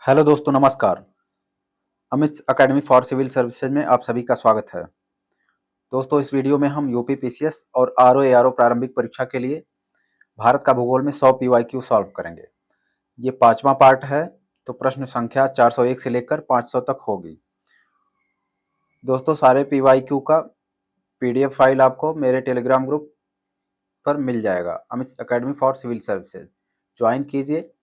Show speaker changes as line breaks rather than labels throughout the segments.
Hello दोस्तों, नमस्कार। Amit academy for civil services में आप सभी का स्वागत है। दोस्तों, इस वीडियो में हम यूपी पीसीएस और आरओ एआरओ प्रारंभिक परीक्षा के लिए भारत का भूगोल में 100 पीवाईक्यू सॉल्व करेंगे। ये 5वां पार्ट है, तो प्रश्न संख्या 401 से लेकर 500 तक होगी। दोस्तों, सारे पीवाईक्यू का पीडीएफ फाइल आपको मेरे टेलीग्राम ग्रुप पर मिल जाएगा, Amit academy for civil services. Join कीजिए।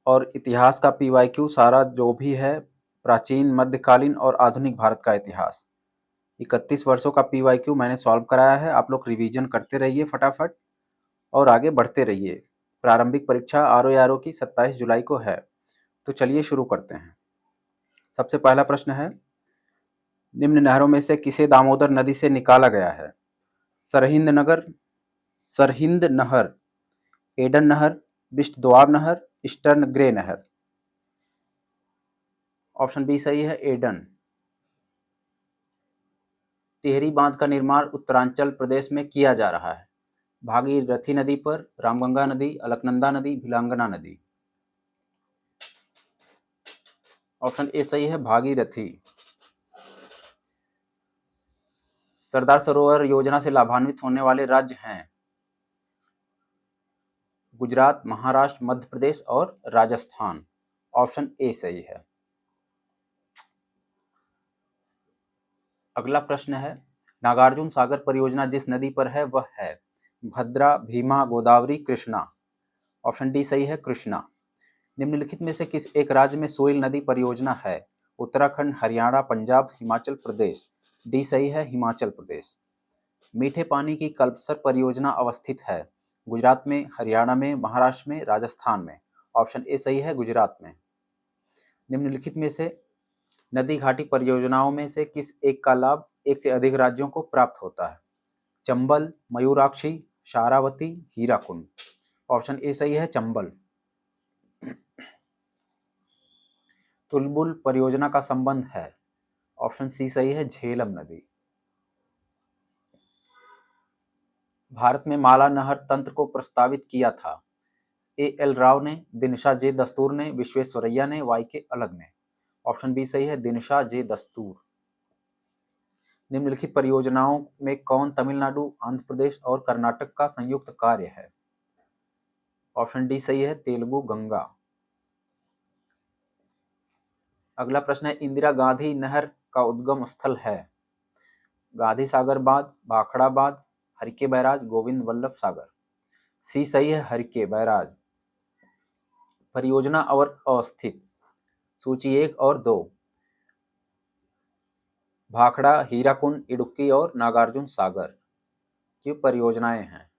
और इतिहास का पीवाईक्यू सारा जो भी है, प्राचीन, मध्यकालीन और आधुनिक भारत का इतिहास, 31 वर्षों का पीवाईक्यू मैंने सॉल्व कराया है। आप लोग रिवीजन करते रहिए फटाफट और आगे बढ़ते रहिए। प्रारंभिक परीक्षा आरओ की 27 जुलाई को है। तो चलिए शुरू करते हैं। सबसे पहला प्रश्न है, निम्न नहरों में से किसे दामोदर नदी से निकाला गया है? सरहिंद नहर, एडन नहर, बिस्ट दोआब नहर, ईस्टर्न ग्रे नहर। ऑप्शन बी सही है, एडन। टिहरी बांध का निर्माण उत्तरांचल प्रदेश में किया जा रहा है। भागीरथी नदी पर, रामगंगा नदी, अलकनंदा नदी, भिलांगना नदी। ऑप्शन ए सही है, भागीरथी। सरदार सरोवर योजना से लाभान्वित होने वाले राज्य हैं गुजरात, महाराष्ट्र, मध्य प्रदेश और राजस्थान। ऑप्शन ए सही है। अगला प्रश्न है, नागार्जुन सागर परियोजना जिस नदी पर है वह है भद्रा, भीमा, गोदावरी, कृष्णा। ऑप्शन डी सही है, कृष्णा। निम्नलिखित में से किस एक राज्य में सोइल नदी परियोजना है? उत्तराखंड, हरियाणा, पंजाब, हिमाचल प्रदेश। डी सही है, हिमाचल प्रदेश। मीठे पानी की कल्पसर परियोजना अवस्थित है गुजरात में, हरियाणा में, महाराष्ट्र में, राजस्थान में। ऑप्शन ए सही है, गुजरात में। निम्नलिखित में से नदी घाटी परियोजनाओं में से किस एक का लाभ एक से अधिक राज्यों को प्राप्त होता है? चंबल, मयूराक्षी, शारावती, हीराकुंड। ऑप्शन ए सही है, चंबल। तुलबुल परियोजना का संबंध है? ऑप्शन सी सही है, झेलम नदी। भारत में माला नहर तंत्र को प्रस्तावित किया था? ए एल राव ने, दिनशा जे दस्तूर ने, विश्वेश्वरैया ने, वाई के अलग ने। ऑप्शन बी सही है, दिनशा जे दस्तूर। निम्नलिखित परियोजनाओं में कौन तमिलनाडु, आंध्र प्रदेश और कर्नाटक का संयुक्त कार्य है? ऑप्शन डी सही है, तेलुगु गंगा। अगला प्रश्न है, इंदिरा गांधी नहर का उद्गम स्थल है? गांधी सागर बांध, भाखड़ा बांध, हरिके बैराज, गोविंद वल्लभ सागर। सी सही है, हरिके बैराज। परियोजना और अवस्थित, सूची 1 और 2। भाखड़ा, हीराकुंड, इडुक्की और नागार्जुन सागर की परियोजनाएं हैं।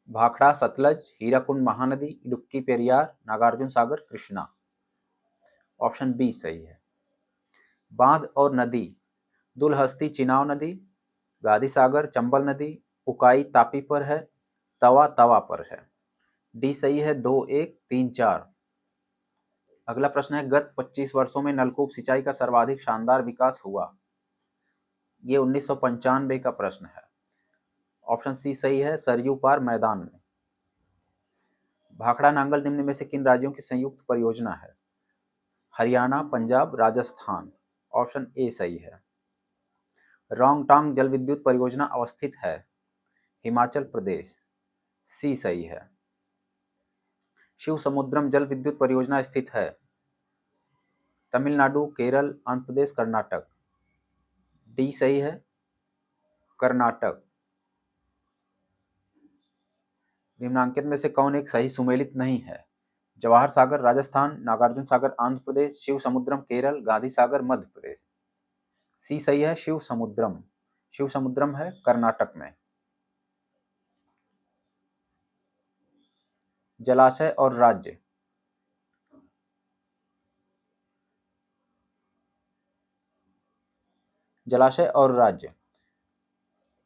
भाखड़ा सतलज, हीराकुंड महानदी, इडुक्की पेरियार, नागार्जुन सागर कृष्णा। ऑप्शन बी सही है। बांध और नदी, दुलहस्ती चिनाव नदी, गांधी सागर चंबल नदी, उकाई तापी पर है, तवा तवा पर है। डी सही है, 2, 1, 3, 4। अगला प्रश्न है, गत 25 वर्षों में नलकूप सिंचाई का सर्वाधिक शानदार विकास हुआ? ये 1995 का प्रश्न है। ऑप्शन सी सही है, सरयू पार मैदान में। भाखड़ा नांगल निम्न में से किन राज्यों की संयुक्त परियोजना है? हरियाणा, पंजाब, राजस्थान। ऑप्शन ए सही है। रोंगटांग जल विद्युत परियोजना अवस्थित है? हिमाचल प्रदेश। सी सही है। शिव समुद्रम जल विद्युत परियोजना स्थित है? तमिलनाडु, केरल, आंध्र प्रदेश, कर्नाटक। डी सही है, कर्नाटक। निम्नांकित में से कौन एक सही सुमेलित नहीं है? जवाहर सागर राजस्थान, नागार्जुन सागर आंध्र प्रदेश, शिव समुद्रम केरल, गांधी सागर मध्य प्रदेश। सी सही है, शिव समुद्रम। शिव समुद्रम है कर्नाटक में। जलाशय और राज्य, जलाशय और राज्य।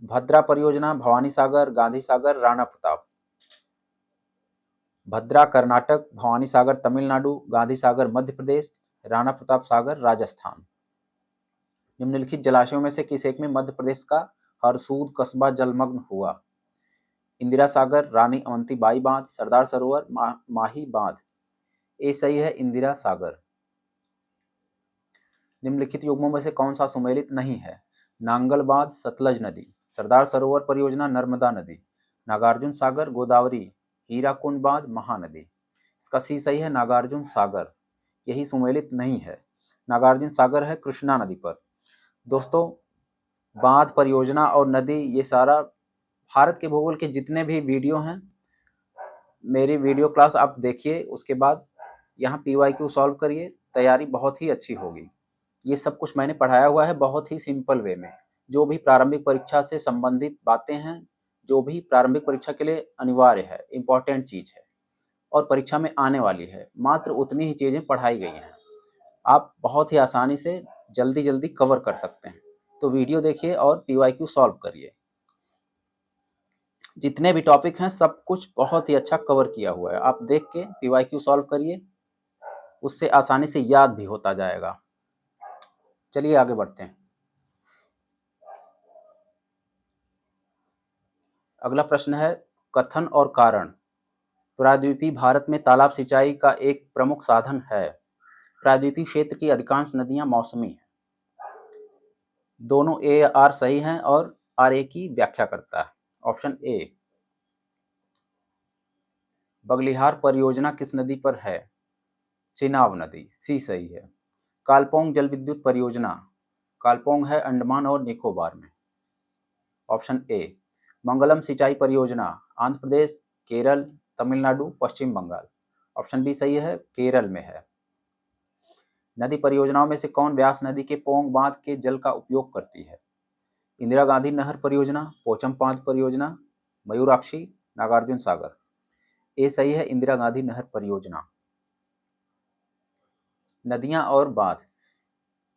भद्रा परियोजना भवानी सागर, गांधी सागर, राणा प्रताप। भद्रा कर्नाटक, भवानी सागर तमिलनाडु, गांधी सागर मध्य प्रदेश, राणा प्रताप सागर राजस्थान। निम्नलिखित जलाशयों में से किस एक में मध्य प्रदेश का हरसूद कस्बा जलमग्न हुआ? इंदिरा सागर, रानी अवंती बाई बांध, सरदार सरोवर, माही बांध। ए सही है, इंदिरा सागर। निम्नलिखित युग्मों में से कौन सा सुमेलित नहीं है? नांगल बांध, सतलज नदी, सरदार सरोवर परियोजना, नर्मदा नदी, नागार्जुन सागर, गोदावरी, हीराकुंड बांध, महानदी। इसका सी सही है, नागार्जुन सागर। यही सुमेलित नहीं है। नागार्जुन सागर है कृष्णा नदी पर। दोस्तों, बांध, परियोजना और नदी, ये सारा भारत के भूगोल के जितने भी वीडियो हैं, मेरी वीडियो क्लास आप देखिए, उसके बाद यहाँ PYQ सॉल्व करिए, तैयारी बहुत ही अच्छी होगी। ये सब कुछ मैंने पढ़ाया हुआ है बहुत ही सिंपल वे में। जो भी प्रारंभिक परीक्षा से संबंधित बातें हैं, जो भी प्रारंभिक परीक्षा के लिए अनिवार्य है, इम्पोर्टेंट चीज़ है और परीक्षा में आने वाली है, मात्र उतनी ही चीज़ें पढ़ाई गई हैं। आप बहुत ही आसानी से जल्दी जल्दी कवर कर सकते हैं। तो वीडियो देखिए और PYQ सॉल्व करिए। जितने भी टॉपिक हैं सब कुछ बहुत ही अच्छा कवर किया हुआ है। आप देख के PYQ सॉल्व करिए, उससे आसानी से याद भी होता जाएगा। चलिए आगे बढ़ते हैं। अगला प्रश्न है, कथन और कारण। प्रायद्वीपीय भारत में तालाब सिंचाई का एक प्रमुख साधन है। प्रायद्वीपीय क्षेत्र की अधिकांश नदियां मौसमी हैं। दोनों ए आर सही हैं और आर ए की व्याख्या करता है। Option A. बगलिहार परियोजना किस नदी पर है? चिनाब नदी। सी सही है। कालपोंग जल विद्युत परियोजना। कालपोंग है अंडमान और निकोबार में। Option A. मंगलम सिंचाई परियोजना आंध्र प्रदेश, केरल, तमिलनाडु, पश्चिम बंगाल। ऑप्शन बी सही है, केरल में है। नदी परियोजनाओं में से कौन व्यास नदी के पोंग बांध के जल का उपयोग करती है? इंदिरा गांधी नहर परियोजना, पोचमपांच परियोजना, मयूराक्षी, नागार्जुन सागर। ए सही है, इंदिरा गांधी नहर परियोजना। नदियां और बांध।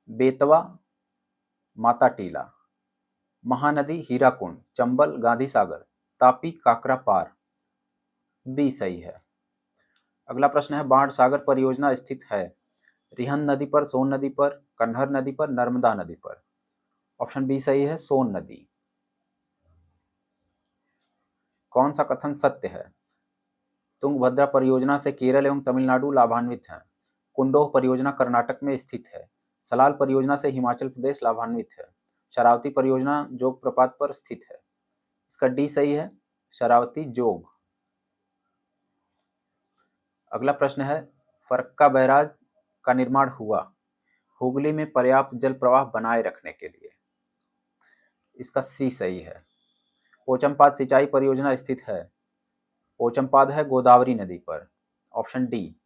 बेतवा, माता टीला, महानदी हीराकुंड, चंबल, गांधी सागर, तापी, काकरा पार। बी सही है। अगला प्रश्न है, बाण सागर परियोजना स्थित है रिहंद नदी पर, सोन नदी पर, कन्हर नदी पर, नर्मदा नदी पर। ऑप्शन बी सही है, सोन नदी। कौन सा कथन सत्य है? तुंगभद्रा परियोजना से केरल एवं तमिलनाडु लाभान्वित हैं। कुंडोह परियोजना कर्नाटक में स्थित है। सलाल परियोजना से हिमाचल प्रदेश लाभान्वित है। शरावती परियोजना जोग प्रपात पर स्थित है। इसका डी सही है, शरावती जोग। अगला प्रश्न है, फरक्का बैराज का निर्माण हुआ हुगली में पर्याप्त जल प्रवाह बनाए रखने के लिए। इसका सी सही है। पोचमपाद सिंचाई परियोजना स्थित है। पोचमपाद है गोदावरी नदी पर। Option D.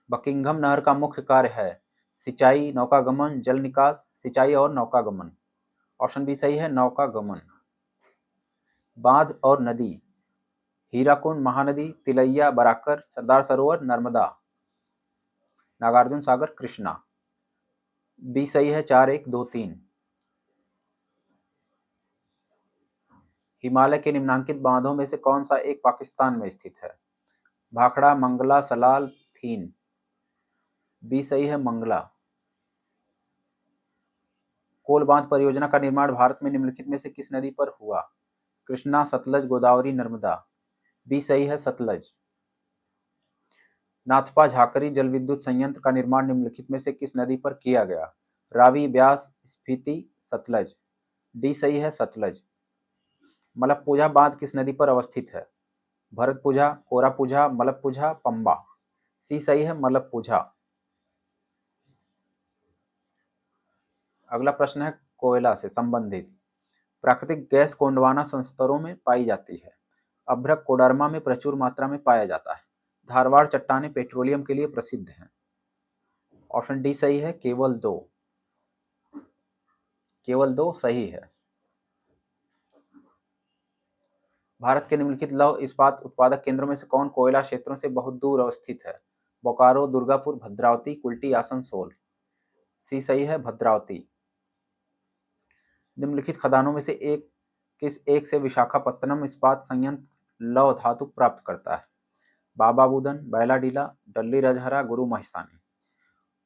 बकिंघम नहर का मुख्य कार्य है सिंचाई, नौकागमन, जल निकास, सिंचाई और नौकागमन। ऑप्शन बी सही है, नौकागमन। बांध और नदी। हीराकुंड, महानदी, तिलैया, बराकर, सरदार सरोवर, नर्मदा, नागार्जुन सागर, कृष्णा। बी सही है, 4, 1, 2, 3। हिमालय के निम्नांकित बांधों में से कौन सा एक पाकिस्तान में स्थित है? भाखड़ा, मंगला, सलाल, थीन। बी सही है, मंगला। कोल बांध परियोजना का निर्माण भारत में निम्नलिखित में से किस नदी पर हुआ? कृष्णा, सतलज, गोदावरी, नर्मदा। बी सही है, सतलज। नाथपा झाकरी जल विद्युत संयंत्र का निर्माण निम्नलिखित में से किस नदी पर किया गया? रावी, ब्यास, स्पीति, सतलज। डी सही है, सतलज। मलप्पुझा बांध किस नदी पर अवस्थित है? भरतपुझा, कोरापुझा, मलप्पुझा, पंबा। सी सही है, मलप्पुझा। अगला प्रश्न है कोयला से संबंधित। प्राकृतिक गैस गोंडवाना संस्तरों में पाई जाती है। अभ्रक कोडरमा में प्रचुर मात्रा में पाया जाता है। धारवाड़ चट्टानें पेट्रोलियम के लिए प्रसिद्ध हैं। ऑप्शन डी सही है, केवल 2। केवल 2 सही है। भारत के निम्नलिखित लौह इस्पात उत्पादक केंद्रों में से कौन कोयला क्षेत्रों से बहुत दूर अवस्थित है? बोकारो, दुर्गापुर, भद्रावती, कुल्टी, आसनसोल। सी सही है, भद्रावती। निम्नलिखित खदानों में से किस एक से विशाखापत्तनम इस्पात संयंत्र लौह धातु प्राप्त करता है? बाबा बुदन, बैला डीला, डल्ली रजहरा, गुरु महिसानी।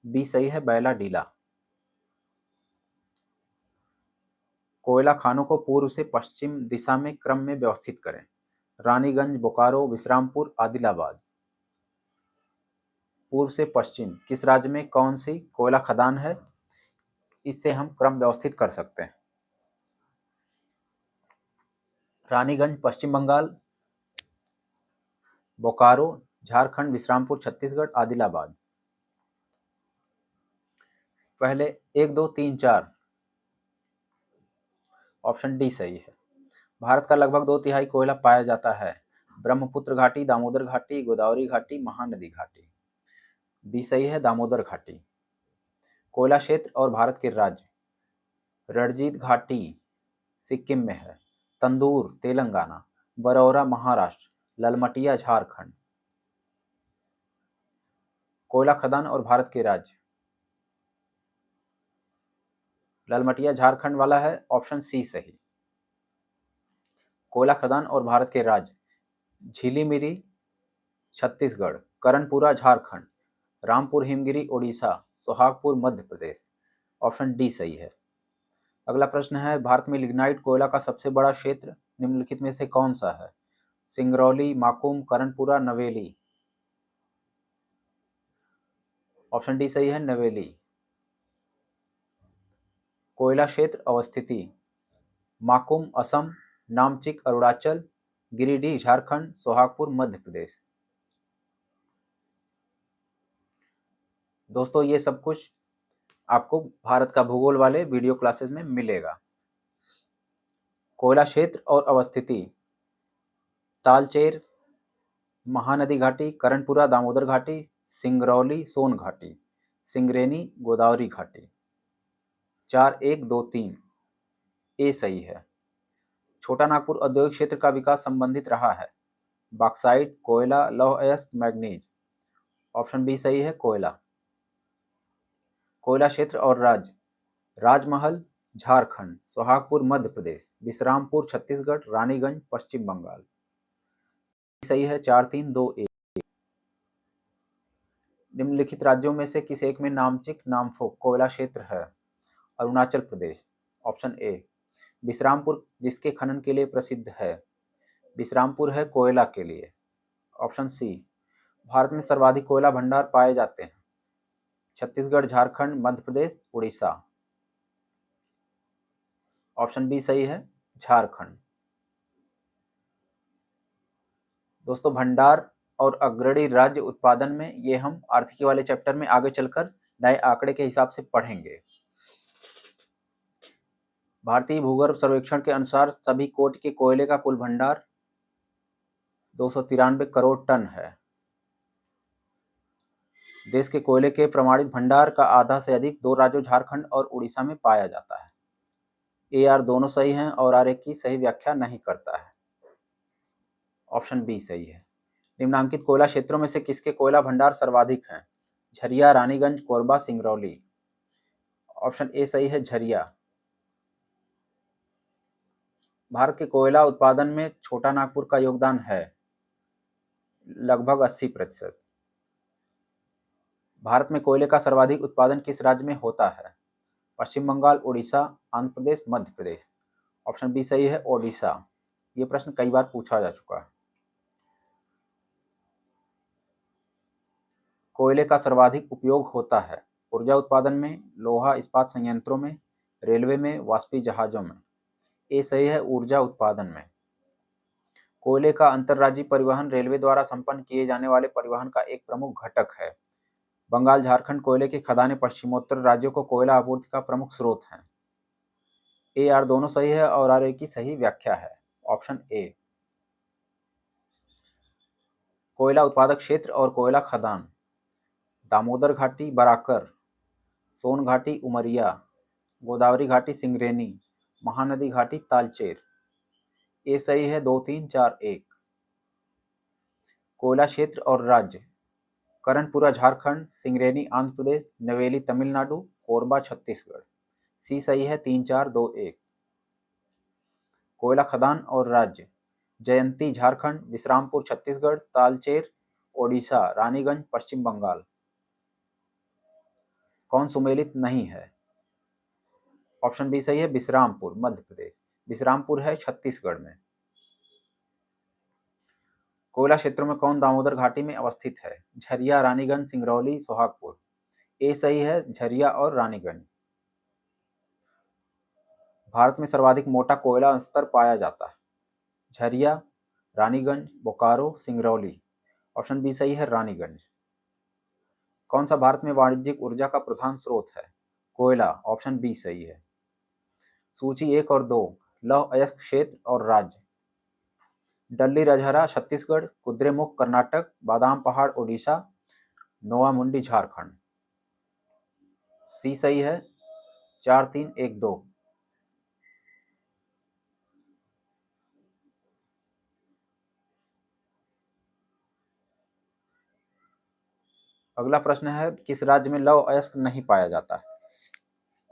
बी सही है, बैला डीला। कोयला खानों को पूर्व से पश्चिम दिशा में क्रम में व्यवस्थित करें। रानीगंज, बोकारो, विश्रामपुर, आदिलाबाद। पूर्व से पश्चिम किस राज्य में कौन सी कोयला खदान है, इससे हम क्रम व्यवस्थित कर सकते हैं। रानीगंज पश्चिम बंगाल, बोकारो झारखंड, विश्रामपुर छत्तीसगढ़, आदिलाबाद। पहले 1 2 3 4 ऑप्शन डी सही है। भारत का लगभग 2/3 कोयला पाया जाता है। ब्रह्मपुत्र घाटी, दामोदर घाटी, गोदावरी घाटी, महानदी घाटी। बी सही है, दामोदर घाटी। कोयला क्षेत्र और भारत के राज्य। रणजीत घाटी सिक्किम में है, तंदूर तेलंगाना, बरौरा महाराष्ट्र, ललमटिया झारखंड। कोयला खदान और भारत के राज्य। ललमटिया झारखंड वाला है, ऑप्शन सी सही। कोयला खदान और भारत के राज्य। झिलीमिली छत्तीसगढ़, करणपुरा झारखंड, रामपुर हिमगिरी ओडिशा, सोहागपुर मध्य प्रदेश। ऑप्शन डी सही है। अगला प्रश्न है, भारत में लिग्नाइट कोयला का सबसे बड़ा क्षेत्र निम्नलिखित में से कौन सा है? सिंगरौली, माकूम, करणपुरा, नवेली। ऑप्शन डी सही है, नवेली। कोयला क्षेत्र अवस्थिति। माकूम असम, नामचिक अरुणाचल, गिरिडीह झारखंड, सोहागपुर मध्य प्रदेश। दोस्तों ये सब कुछ आपको भारत का भूगोल वाले वीडियो क्लासेस में मिलेगा। कोयला क्षेत्र और अवस्थिति। तालचेर महानदी घाटी, करणपुरा दामोदर घाटी, सिंगरौली सोन घाटी, सिंगरेनी गोदावरी घाटी। 4 1 2 3 ए सही है। छोटा नागपुर औद्योगिक क्षेत्र का विकास संबंधित रहा है। बॉक्साइट, कोयला, लौह अयस्क, मैग्नीज। ऑप्शन बी सही है, कोयला। कोयला क्षेत्र और राज्य। राजमहल झारखंड, सोहागपुर मध्य प्रदेश, विश्रामपुर छत्तीसगढ़, रानीगंज पश्चिम बंगाल। सही है, 4 3 2 1। निम्नलिखित राज्यों में से किस एक में नामचिक नामफोक कोयला क्षेत्र है? अरुणाचल प्रदेश। Option A. विश्रामपुर जिसके खनन के लिए प्रसिद्ध है? विश्रामपुर है कोयला के लिए। Option C. भारत में सर्वाधिक कोयला भंडार पाए जाते हैं? छत्तीसगढ़, झारखंड, मध्य प्रदेश, उड़ीसा। ऑप्शन बी सही है, झारखंड। दोस्तों भंडार और अग्रणी राज्य उत्पादन में ये हम आर्थिकी वाले चैप्टर में आगे चलकर नए आंकड़े के हिसाब से पढ़ेंगे। भारतीय भूगर्भ सर्वेक्षण के अनुसार सभी कोटि के कोयले का कुल भंडार 293 करोड़ टन है। देश के कोयले के प्रमाणित भंडार का आधा से अधिक 2 राज्यों झारखंड और उड़ीसा में पाया जाता है। ए आर दोनों सही हैं और आर एक की सही व्याख्या नहीं करता है। ऑप्शन बी सही है। निम्नांकित कोयला क्षेत्रों में से किसके कोयला भंडार सर्वाधिक हैं? झरिया, रानीगंज, कोरबा, सिंगरौली। ऑप्शन ए सही है, झरिया। भारत के कोयला उत्पादन में छोटा नागपुर का योगदान है लगभग 80%। भारत में कोयले का सर्वाधिक उत्पादन किस राज्य में होता है? पश्चिम बंगाल, उड़ीसा, आंध्र प्रदेश, मध्य प्रदेश। ऑप्शन बी सही है, ओडिशा। ये प्रश्न कई बार पूछा जा चुका है। कोयले का सर्वाधिक उपयोग होता है ऊर्जा उत्पादन में, लोहा इस्पात संयंत्रों में, रेलवे में, वाष्पीय जहाजों में। ए सही है, ऊर्जा उत्पादन में। कोयले का अंतर्राज्यीय परिवहन रेलवे द्वारा संपन्न किए जाने वाले परिवहन का एक प्रमुख घटक है। बंगाल, झारखंड कोयले की खदानें पश्चिमोत्तर राज्यों को कोयला आपूर्ति का प्रमुख स्रोत हैं। ए आर दोनों सही है और आर ए की सही व्याख्या है। Option A. कोयला उत्पादक क्षेत्र और कोयला खदान। दामोदर घाटी बराकर, सोन घाटी उमरिया, गोदावरी घाटी सिंगरेनी, महानदी घाटी तालचेर। ए सही है, 2 3 4 1। कोयला क्षेत्र और राज्य। करणपुरा झारखंड, सिंगरेनी आंध्र प्रदेश, नवेली तमिलनाडु, कोरबा छत्तीसगढ़। सी सही है, 3 4 2 1। कोयला खदान और राज्य। जयंती झारखंड, विश्रामपुर छत्तीसगढ़, तालचेर ओडिशा, रानीगंज पश्चिम बंगाल। कौन सुमेलित नहीं है? ऑप्शन बी सही है, विश्रामपुर मध्य प्रदेश। विश्रामपुर है छत्तीसगढ़ में। कोयला क्षेत्रों में कौन दामोदर घाटी में अवस्थित है? झरिया, रानीगंज, सिंगरौली, सोहागपुर। ए सही है, झरिया और रानीगंज। भारत में सर्वाधिक मोटा कोयला स्तर पाया जाता है? झरिया, रानीगंज, बोकारो, सिंगरौली। ऑप्शन बी सही है, रानीगंज। कौन सा भारत में वाणिज्यिक ऊर्जा का प्रधान स्रोत है? कोयला। ऑप्शन बी सही है। सूची 1 और 2, लौह अयस्क क्षेत्र और राज्य। डल्ली रजहरा छत्तीसगढ़, कुद्रेमुख कर्नाटक, बादाम पहाड़ ओडिशा, नोवामुंडी झारखंड। सी सही है। 4 3 1 2। अगला प्रश्न है, किस राज्य में लौह अयस्क नहीं पाया जाता है?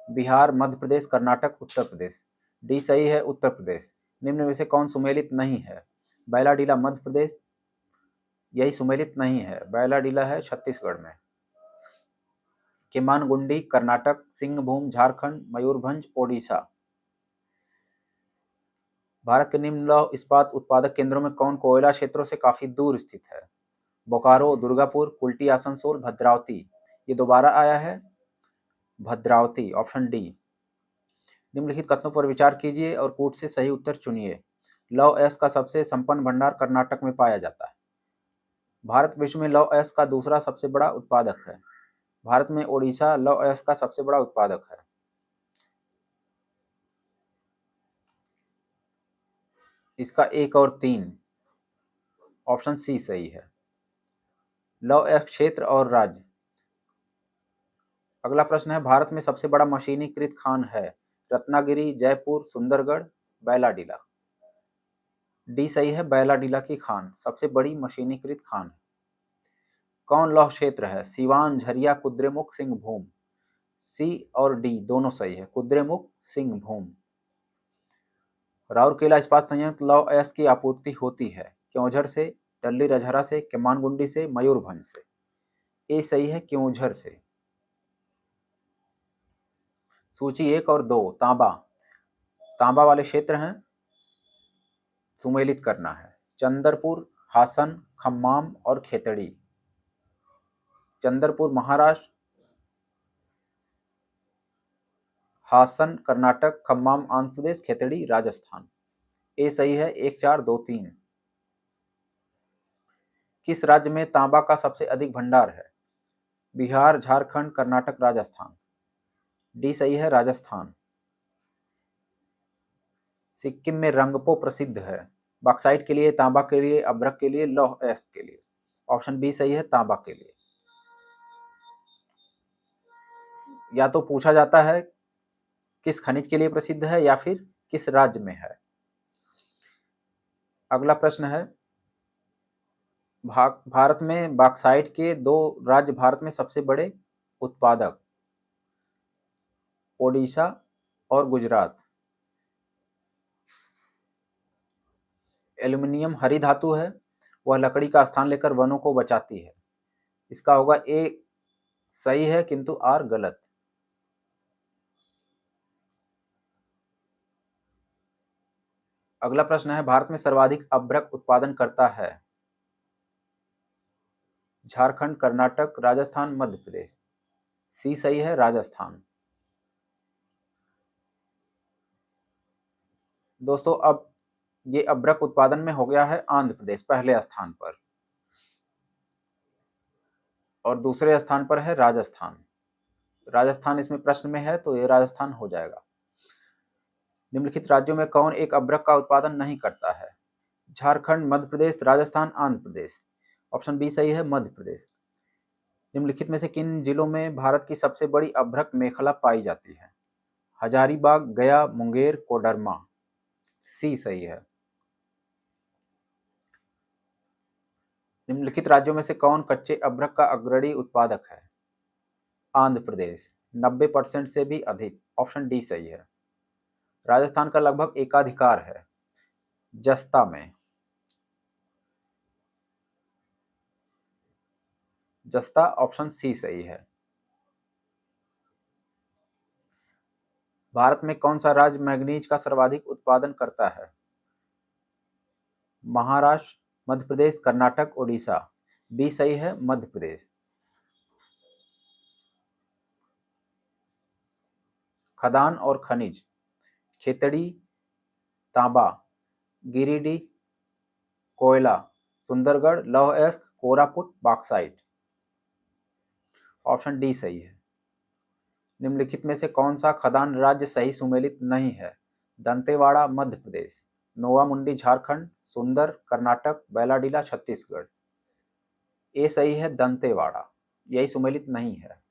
बिहार, मध्य प्रदेश, कर्नाटक, उत्तर प्रदेश। डी सही है, उत्तर प्रदेश। निम्न में से कौन सुमेलित नहीं है? बैलाडीला मध्य प्रदेश, यही सुमेलित नहीं है। बैलाडीला है छत्तीसगढ़ में। केमानगुंडी कर्नाटक, सिंहभूम झारखंड, मयूरभंज ओडिशा। भारत के निम्न लौह इस्पात उत्पादक केंद्रों में कौन कोयला क्षेत्रों से काफी दूर स्थित है? बोकारो, दुर्गापुर, कुल्टी, आसनसोल, भद्रावती। ये दोबारा आया है, भद्रावती। Option D. निम्नलिखित कथनों पर विचार कीजिए और कूट से सही उत्तर चुनिए। लौह अयस्क का सबसे संपन्न भंडार कर्नाटक में पाया जाता है। भारत विश्व में लौह अयस्क का दूसरा सबसे बड़ा उत्पादक है। भारत में ओडिशा लौह अयस्क का सबसे बड़ा उत्पादक है। इसका 1 और 3। ऑप्शन सी सही है। लौह अयस्क क्षेत्र और राज्य। अगला प्रश्न है, भारत में सबसे बड़ा मशीनीकृत खान है? रत्नागिरी, जयपुर, सुंदरगढ़, बैलाडीला। डी सही है, बैलाडीला की खान सबसे बड़ी मशीनीकृत खान है। कौन लौह क्षेत्र है? सिवान, झरिया, कुद्रेमुख, सिंहभूम। सी और डी दोनों सही है, कुद्रेमुख, सिंहभूम। राउरकेला इस्पात संयंत्र लौह अयस्क की आपूर्ति होती है? क्योंझर से, डल्ली रजहरा से, केमानगुंडी से, मयूरभंज से। ए सही है, क्योंझर से। सूची 1 और 2, तांबा। तांबा वाले क्षेत्र हैं, सुमेलित करना है। चंदरपुर, हासन, खम्माम और खेतड़ी। चंदरपुर महाराष्ट्र, हासन कर्नाटक, खम्माम आंध्र प्रदेश, खेतड़ी राजस्थान। ए सही है, 1 4 2 3। किस राज्य में तांबा का सबसे अधिक भंडार है? बिहार, झारखंड, कर्नाटक, राजस्थान। डी सही है, राजस्थान। सिक्किम में रंगपो प्रसिद्ध है। बॉक्साइट के लिए, तांबा के लिए, अभ्रक के लिए, लौह अयस्क के लिए। ऑप्शन बी सही है, तांबा के लिए। या तो पूछा जाता है किस खनिज के लिए प्रसिद्ध है या फिर किस राज्य में है। अगला प्रश्न है, भारत में बॉक्साइट के 2 राज्य भारत में सबसे बड़े उत्पादक, ओडिशा और गुजरात। एल्यूमिनियम हरी धातु है, वह लकड़ी का स्थान लेकर वनों को बचाती है। इसका होगा ए सही है किंतु आर गलत। अगला प्रश्न है, भारत में सर्वाधिक अभ्रक उत्पादन करता है? झारखंड, कर्नाटक, राजस्थान, मध्य प्रदेश। सी सही है, राजस्थान। दोस्तों अब ये अभ्रक उत्पादन में हो गया है आंध्र प्रदेश पहले स्थान पर और दूसरे स्थान पर है राजस्थान। राजस्थान इसमें प्रश्न में है तो ये राजस्थान हो जाएगा। निम्नलिखित राज्यों में कौन एक अभ्रक का उत्पादन नहीं करता है? झारखंड, मध्य प्रदेश, राजस्थान, आंध्र प्रदेश। ऑप्शन बी सही है, मध्य प्रदेश। निम्नलिखित में से किन जिलों में भारत की सबसे बड़ी अभ्रक मेखला पाई जाती है? हजारीबाग, गया, मुंगेर, कोडरमा। सी सही है। निम्नलिखित राज्यों में से कौन कच्चे अभ्रक का अग्रणी उत्पादक है? आंध्र प्रदेश 90% से भी अधिक। ऑप्शन डी सही है। राजस्थान का लगभग एकाधिकार है जस्ता में। जस्ता ऑप्शन सी सही है। भारत में कौन सा राज्य मैंगनीज का सर्वाधिक उत्पादन करता है? महाराष्ट्र, मध्य प्रदेश, कर्नाटक, उड़ीसा। बी सही है, मध्य प्रदेश। खदान और खनिज, खेतड़ी, तांबा, गिरिडीह, कोयला, सुंदरगढ़, लौह अयस्क, कोरापुट, बॉक्साइट। ऑप्शन डी सही है। निम्नलिखित में से कौन सा खदान राज्य सही सुमेलित नहीं है? दंतेवाड़ा मध्य प्रदेश, नोवामुंडी झारखंड, सुंदर कर्नाटक, बैलाडीला छत्तीसगढ़। ए सही है, दंतेवाड़ा, यही सुमेलित नहीं है।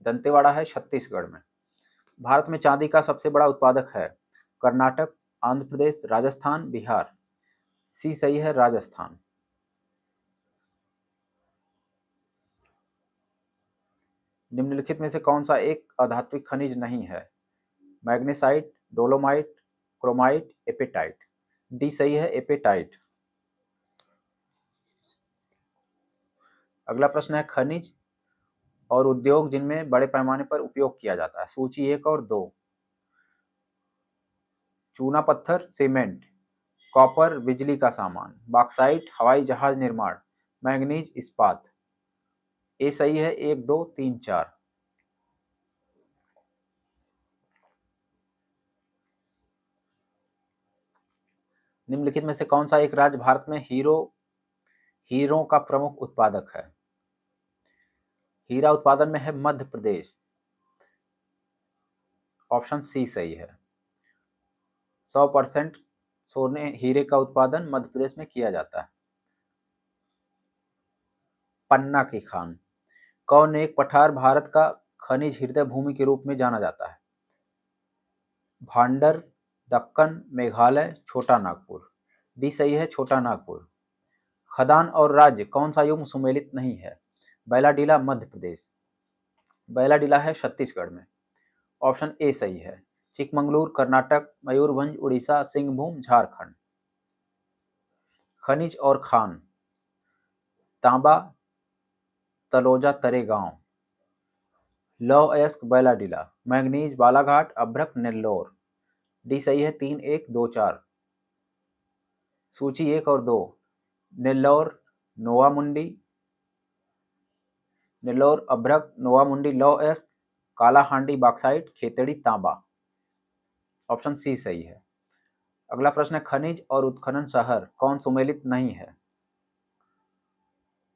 दंतेवाड़ा है छत्तीसगढ़ में। भारत में चांदी का सबसे बड़ा उत्पादक है? कर्नाटक, आंध्र प्रदेश, राजस्थान, बिहार। सी सही है, राजस्थान। निम्नलिखित में से कौन सा एक अधात्विक खनिज नहीं है? Magnesite, dolomite, chromite, apatite. D सही है, एपेटाइट। अगला प्रश्न है खनिज और उद्योग जिनमें बड़े पैमाने पर उपयोग किया जाता है। सूची 1 और 2। चूना पत्थर, सीमेंट, कॉपर, बिजली का सामान, बॉक्साइट, हवाई जहाज निर्माण, मैंगनीज, इस्पात। ए सही है, 1, 2, 3, 4। निम्नलिखित में से कौन सा एक राज्य भारत में हीरों का प्रमुख उत्पादक है? हीरा उत्पादन में है मध्य प्रदेश। ऑप्शन सी सही है। 100% सोने हीरे का उत्पादन मध्य प्रदेश में किया जाता है। पन्ना की खान। कौन एक पठार भारत का खनिज हृदय भूमि के रूप में जाना जाता है? भांडर, दक्कन, मेघालय, छोटा नागपुर। डी सही है, छोटा नागपुर। खदान और राज्य कौन सा युग्म सुमेलित नहीं है? बैलाडीला मध्य प्रदेश, बैलाडीला है छत्तीसगढ़ में। ऑप्शन ए सही है। चिकमंगलूर कर्नाटक, मयूरभंज उड़ीसा, सिंहभूम झारखंड। खनिज और खान, तांबा तलोजा तरेगांव, लौह अयस्क बैलाडीला, मैंगनीज बालाघाट, अभ्रक नेल्लोर। डी सही है, 3, 1, 2, 4। सूची 1 और 2। नेल्लोर, नोवामुंडी, नेल्लोर, अभ्रक, नोवामुंडी लौह अयस्क, कालाहांडी बॉक्साइट, खेतड़ी तांबा। ऑप्शन सी सही है। अगला प्रश्न है खनिज और उत्खनन शहर कौन सुमेलित नहीं है?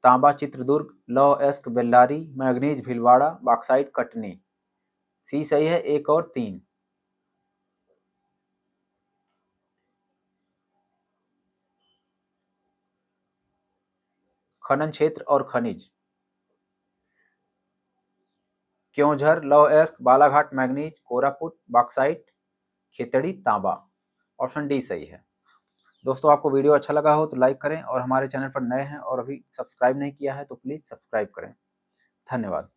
तांबा चित्रदुर्ग, लौह अयस्क बेल्लारी, मैंगनीज भीलवाड़ा, बॉक्साइट कटनी। सी सही है, 1 और 3। खनन क्षेत्र और खनिज, क्योंझर, लौह अयस्क, बालाघाट मैंगनीज, कोरापुट बॉक्साइट, खेतड़ी तांबा। ऑप्शन डी सही है। दोस्तों आपको वीडियो अच्छा लगा हो तो लाइक करें और हमारे चैनल पर नए हैं और अभी सब्सक्राइब नहीं किया है तो प्लीज़ सब्सक्राइब करें। धन्यवाद।